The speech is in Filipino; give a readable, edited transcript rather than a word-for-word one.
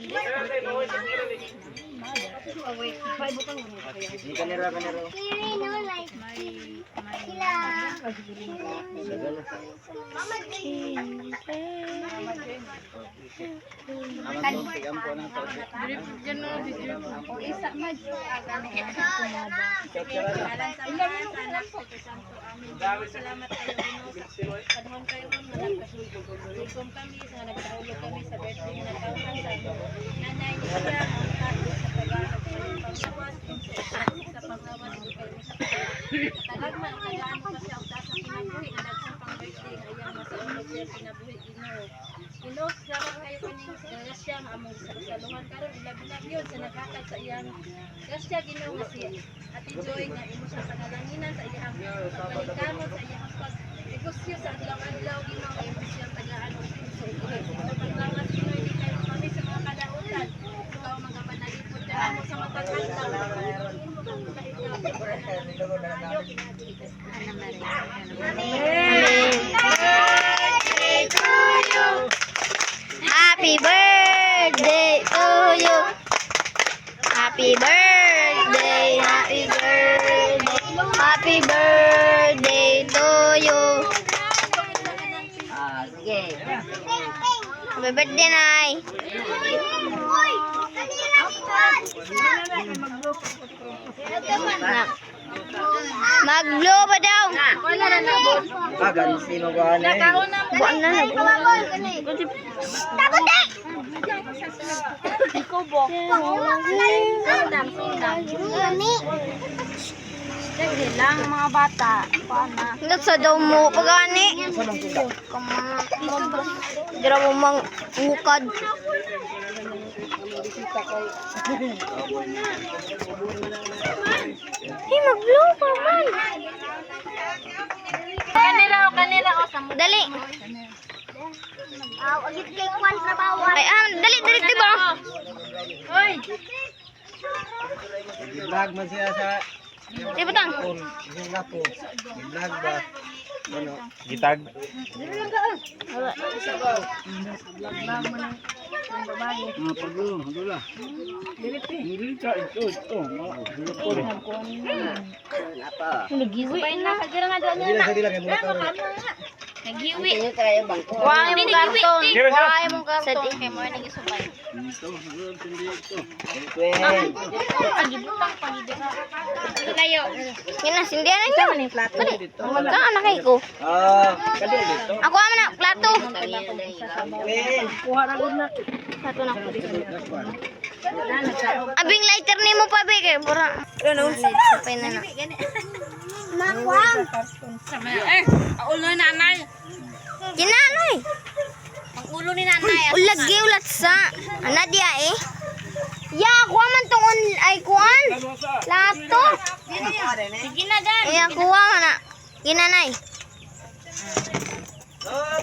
Kanira. Salamat kayo, Panahon kayo nagkasuligom kami sa nagkaulog kami sa birthday na nagkawan sa nanay ni siya ang kato sa pag-aarap sa panglawas hindi kayo sa talag man tagaan pa siya ang tasang kinabuhi na nagsang pang birthday na iyang masaulog siya kinabuhi Ginoo salamat kayo kaning grasya nga among saluhan karon ilab-ilab yun sa naghatag sa iyang grasya Ginoo nga si Ate Joy nga imo sa panalanginan sa iyang pagkaligtamot sa iyang negosyo sa adlaw-adlaw Ginoo nga imo siyang tagaan og puso sa paglawas Ginoo di kayo kami sa mga kadautan ikaw mga panalipod ka mo sa matag-adlaw Happy birthday to you. Happy birthday, happy birthday, happy birthday to you. Sige. Happy birthday, Nay. Mag-blow ba daw? Kagan sino ba na? Buwan na. Sige lang mga bata paana Hanggat sa daw mo pagani. Dira mo mang ukad. Hey, mag-blow pa man. kanila o sa Dali. agit kay kwan trabaho Ay, dali, diba? hoy Vlog man siya sa Di batang. yung lapo. Vlog ba? Ano? Gitag. Paglo, dula. Dili ka ito. Sabay na kagira nga doon Dila sa dila kay motor. nagiwi Kuha mong karton. Kira siya. Kuha mong karton. Kay mo nang isubay. layo Yan na, sindihan na ito. Dali. Magkaan na kay ko. Kadil dito. Ako aman na, plato. Wen. Plato na. Abing lighter ni mo pa, be. Kaya pura. Ano? Sapay na na. Nakwang. ulo ni nanay Kinanoy. ang ulo ni nanay Ulagi ulat sa. Ana dia eh. Ya, kuha man tong ay kuan. Plato. sige na dan Eh, kuha man na. Ginanay. Oh,